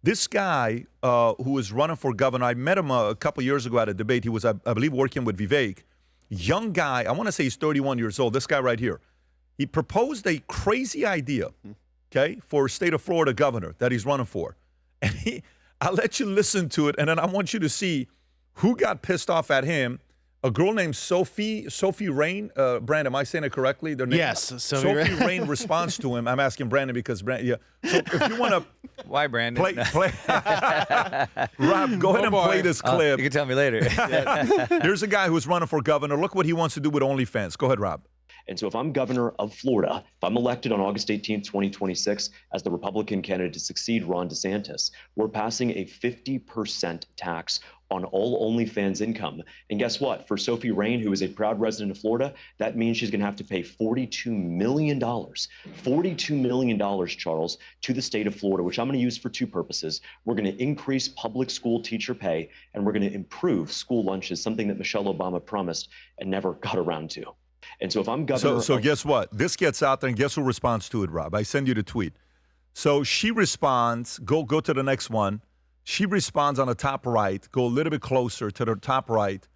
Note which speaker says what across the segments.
Speaker 1: This guy who was running for governor, I met him a couple years ago at a debate. He was, I believe, working with Vivek. Young guy, I want to say he's 31 years old. This guy right here. He proposed a crazy idea, okay, for state of Florida governor that he's running for. And I'll let you listen to it, and then I want you to see who got pissed off at him. A girl named Sophie Rain. Brandon, am I saying it correctly? Their name?
Speaker 2: Yes.
Speaker 1: Sophie Rain responds to him. I'm asking Brandon because, yeah. So if you want to.
Speaker 3: Why, Brandon?
Speaker 1: Play. Rob, go ahead and play this clip.
Speaker 3: You can tell me later.
Speaker 1: Here's a guy who's running for governor. Look what he wants to do with OnlyFans. Go ahead, Rob.
Speaker 4: And so if I'm governor of Florida, if I'm elected on August 18th, 2026, as the Republican candidate to succeed Ron DeSantis, we're passing a 50% tax on all OnlyFans income. And guess what? For Sophie Rain, who is a proud resident of Florida, that means she's going to have to pay $42 million. $42 million, Charles, to the state of Florida, which I'm going to use for two purposes. We're going to increase public school teacher pay, and we're going to improve school lunches, something that Michelle Obama promised and never got around to. And so if I'm governor...
Speaker 1: So guess what? This gets out there, and guess who responds to it, Rob? I send you the tweet. So she responds, go to the next one. She responds on the top right, go a little bit closer to the top right.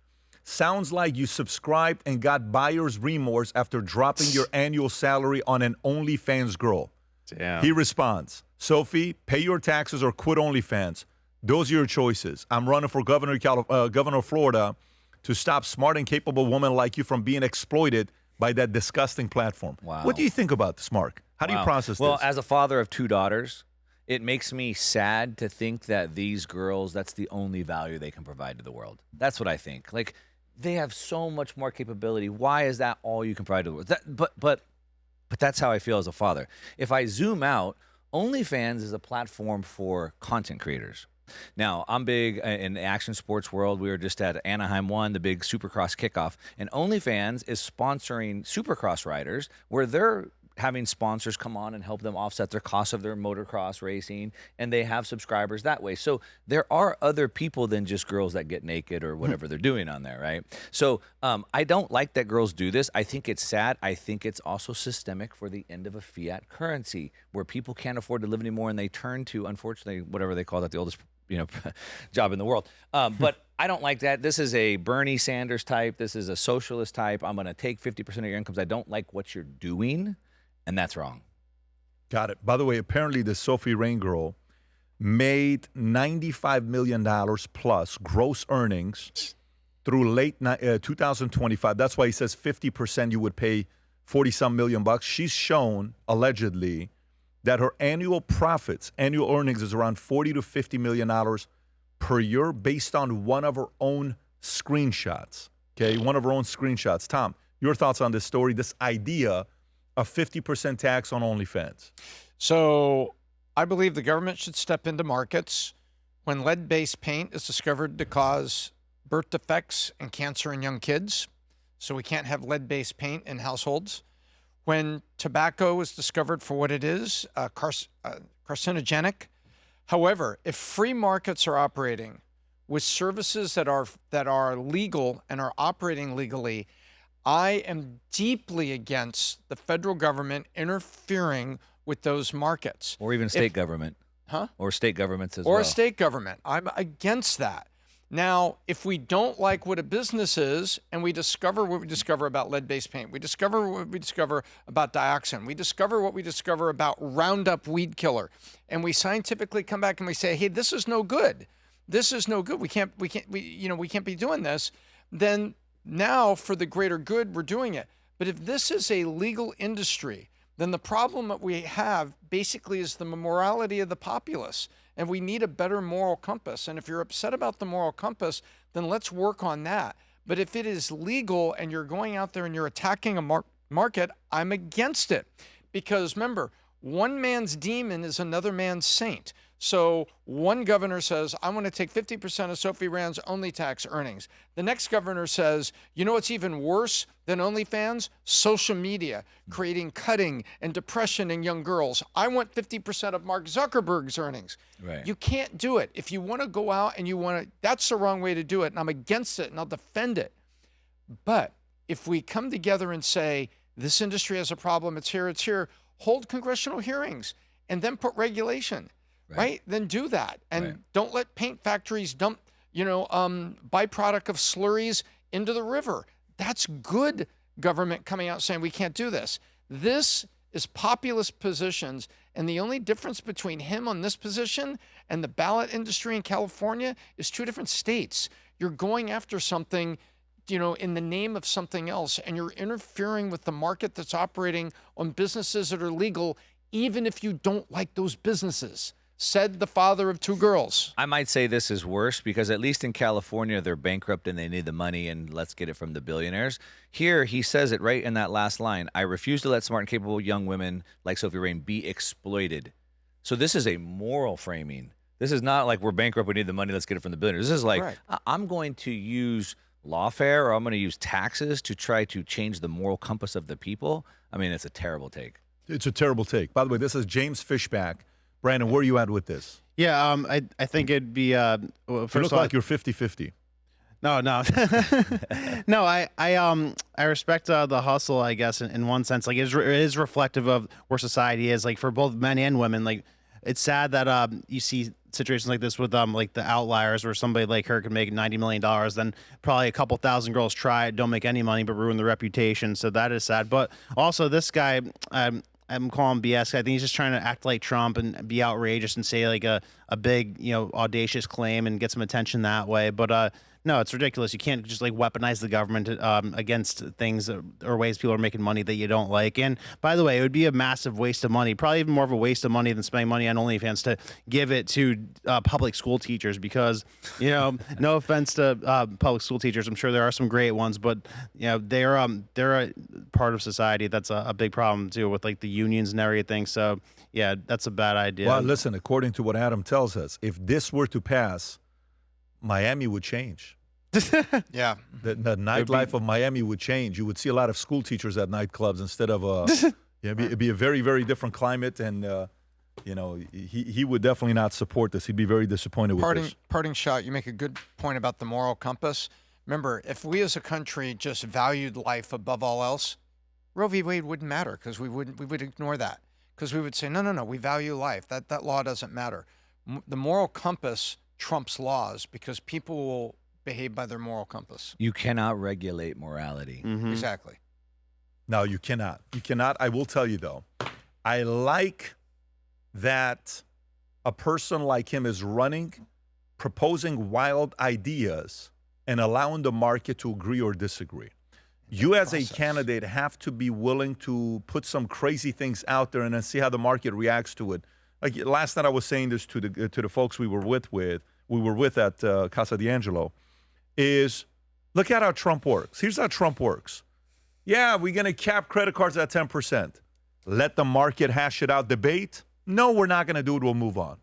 Speaker 1: Sounds like you subscribed and got buyer's remorse after dropping your annual salary on an OnlyFans girl.
Speaker 3: Damn.
Speaker 1: He responds, Sophie, pay your taxes or quit OnlyFans. Those are your choices. I'm running for governor of Florida to stop smart and capable women like you from being exploited by that disgusting platform.
Speaker 3: Wow.
Speaker 1: What do you think about this, Mark? How do you process
Speaker 3: Well,
Speaker 1: this?
Speaker 3: as a father of two daughters, it makes me sad to think that these girls, that's the only value they can provide to the world. That's what I think. Like, they have so much more capability. Why is that all you can provide to the world? But that's how I feel as a father. If I zoom out, OnlyFans is a platform for content creators. Now, I'm big in the action sports world. We were just at Anaheim 1, the big Supercross kickoff. And OnlyFans is sponsoring Supercross riders where they're having sponsors come on and help them offset their costs of their motocross racing, and they have subscribers that way. So there are other people than just girls that get naked or whatever they're doing on there, right? So I don't like that girls do this. I think it's sad. I think it's also systemic for the end of a fiat currency where people can't afford to live anymore and they turn to, unfortunately, whatever they call that, the oldest job in the world. But I don't like that. This is a Bernie Sanders type. This is a socialist type. I'm going to take 50% of your incomes. I don't like what you're doing. And that's wrong.
Speaker 1: Got it. By the way, apparently the Sophie Rain girl made $95 million plus gross earnings through late 2025. That's why he says 50% you would pay 40-some million bucks. She's shown, allegedly, that her annual profits, annual earnings is around $40 to $50 million per year based on one of her own screenshots. Okay, one of her own screenshots. Tom, your thoughts on this story, this idea a 50% tax on OnlyFans?
Speaker 2: So I believe the government should step into markets when lead-based paint is discovered to cause birth defects and cancer in young kids. So we can't have lead-based paint in households. When tobacco is discovered for what it is, carcinogenic. However, if free markets are operating with services that are legal and are operating legally, I am deeply against the federal government interfering with those markets.
Speaker 3: Or even state government.
Speaker 2: Huh?
Speaker 3: Or state governments as well.
Speaker 2: Or a state government. I'm against that. Now, if we don't like what a business is and we discover what we discover about lead-based paint, we discover what we discover about dioxin, we discover what we discover about Roundup weed killer, and we scientifically come back and we say, hey, this is no good. This is no good. We can't be doing this. Then now, for the greater good, we're doing it. But if this is a legal industry, then the problem that we have basically is the morality of the populace. And we need a better moral compass. And if you're upset about the moral compass, then let's work on that. But if it is legal and you're going out there and you're attacking a market, I'm against it. Because remember, one man's demon is another man's saint. So one governor says, I want to take 50% of Sophie Rain's OnlyTax earnings. The next governor says, you know what's even worse than OnlyFans? Social media, creating cutting and depression in young girls. I want 50% of Mark Zuckerberg's earnings.
Speaker 3: Right.
Speaker 2: You can't do it. If you want to go out and you want to, that's the wrong way to do it. And I'm against it and I'll defend it. But if we come together and say, this industry has a problem, it's here, hold congressional hearings and then put regulation. right? Then do that. And don't let paint factories dump, byproduct of slurries into the river. That's good government coming out saying we can't do this. This is populist positions. And the only difference between him on this position and the ballot industry in California is 2 different states. You're going after something, in the name of something else, and you're interfering with the market that's operating on businesses that are legal, even if you don't like those businesses, said the father of 2 girls.
Speaker 3: I might say this is worse because at least in California, they're bankrupt and they need the money and let's get it from the billionaires. Here, he says it right in that last line. I refuse to let smart and capable young women like Sophie Rain be exploited. So this is a moral framing. This is not like we're bankrupt, we need the money, let's get it from the billionaires. This is like, I'm going to use lawfare or I'm going to use taxes to try to change the moral compass of the people. I mean, it's a terrible take.
Speaker 1: It's a terrible take. By the way, this is James Fishback. Brandon, where are you at with this?
Speaker 5: Yeah, I think it'd be
Speaker 1: Well,
Speaker 5: first
Speaker 1: you look
Speaker 5: of all,
Speaker 1: like you're 50-50.
Speaker 5: No. No, I respect the hustle, I guess, in one sense. Like, it is reflective of where society is, like, for both men and women. Like, it's sad that you see situations like this with like the outliers where somebody like her can make $90 million, then probably a couple thousand girls try it, don't make any money, but ruin their reputation. So that is sad. But also this guy, I'm calling him BS. I think he's just trying to act like Trump and be outrageous and say like a big, audacious claim and get some attention that way. But no, it's ridiculous. You can't just like weaponize the government against things or ways people are making money that you don't like. And by the way, it would be a massive waste of money, probably even more of a waste of money than spending money on OnlyFans to give it to public school teachers because, no offense to public school teachers, I'm sure there are some great ones, but they're a part of society. That's a big problem too with like the unions and everything. So yeah, that's a bad idea.
Speaker 1: Well, listen, according to what Adam tells us, if this were to pass, Miami would change.
Speaker 2: Yeah.
Speaker 1: The nightlife of Miami would change. You would see a lot of school teachers at nightclubs instead of it'd be a very, very different climate. And, he would definitely not support this. He'd be very disappointed with this.
Speaker 2: Parting shot, you make a good point about the moral compass. Remember, if we as a country just valued life above all else, Roe v. Wade wouldn't matter because we would ignore that. Because we would say, no, we value life. That law doesn't matter. The moral compass trumps laws because people will behave by their moral compass.
Speaker 3: You cannot regulate morality.
Speaker 5: Mm-hmm.
Speaker 2: Exactly.
Speaker 1: No, you cannot. You cannot. I will tell you, though, I like that a person like him is running, proposing wild ideas, and allowing the market to agree or disagree. You as a candidate have to be willing to put some crazy things out there and then see how the market reacts to it. Like last night I was saying this to the folks we were with at Casa D'Angelo, is look at how Trump works. Here's how Trump works. Yeah, we're going to cap credit cards at 10%. Let the market hash it out, debate. No, we're not going to do it. We'll move on.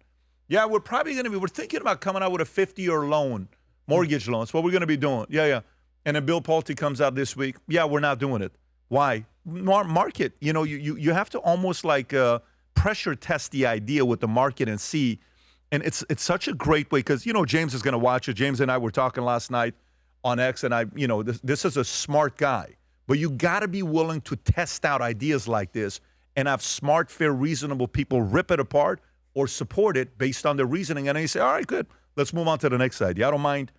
Speaker 1: Yeah, we're thinking about coming out with a 50-year loan, mortgage loan. That's what we're going to be doing. Yeah. And then Bill Pulte comes out this week. Yeah, we're not doing it. Why? Market. You have to almost like pressure test the idea with the market and see. And it's such a great way because, James is going to watch it. James and I were talking last night on X, and this is a smart guy. But you got to be willing to test out ideas like this and have smart, fair, reasonable people rip it apart or support it based on their reasoning. And then you say, all right, good. Let's move on to the next idea. I don't mind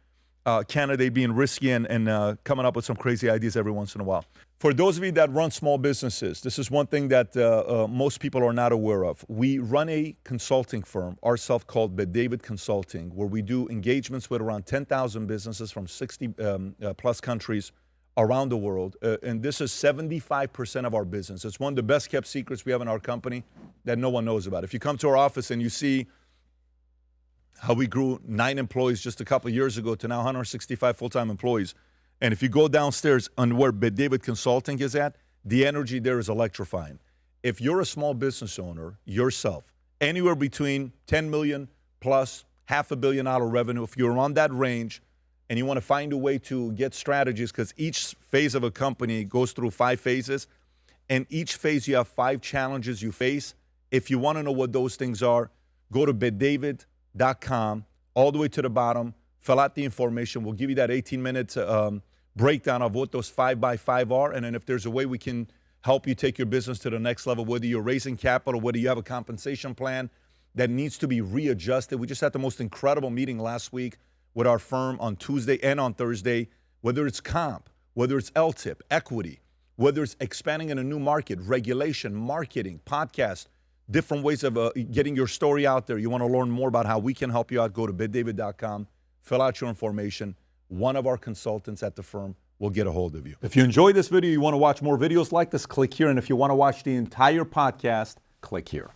Speaker 1: candidate being risky and coming up with some crazy ideas every once in a while. For those of you that run small businesses, this is one thing that most people are not aware of. We run a consulting firm, ourselves called Bet David Consulting, where we do engagements with around 10,000 businesses from 60 plus countries around the world. And this is 75% of our business. It's one of the best kept secrets we have in our company that no one knows about. If you come to our office and you see how we grew 9 employees just a couple of years ago to now 165 full-time employees. And if you go downstairs on where Bet David Consulting is at, the energy there is electrifying. If you're a small business owner yourself, anywhere between 10 million plus $500 million revenue, if you're on that range and you want to find a way to get strategies, because each phase of a company goes through 5 phases, and each phase you have 5 challenges you face. If you want to know what those things are, go to betdavid.com, all the way to the bottom, fill out the information. We'll give you that 18-minute breakdown of what those 5x5 are. And then if there's a way we can help you take your business to the next level, whether you're raising capital, whether you have a compensation plan, that needs to be readjusted. We just had the most incredible meeting last week with our firm on Tuesday and on Thursday, whether it's comp, whether it's LTIP, equity, whether it's expanding in a new market, regulation, marketing, podcast, different ways of getting your story out there. You want to learn more about how we can help you out, go to biddavid.com, fill out your information. One of our consultants at the firm will get a hold of you. If you enjoyed this video, you want to watch more videos like this, click here. And if you want to watch the entire podcast, click here.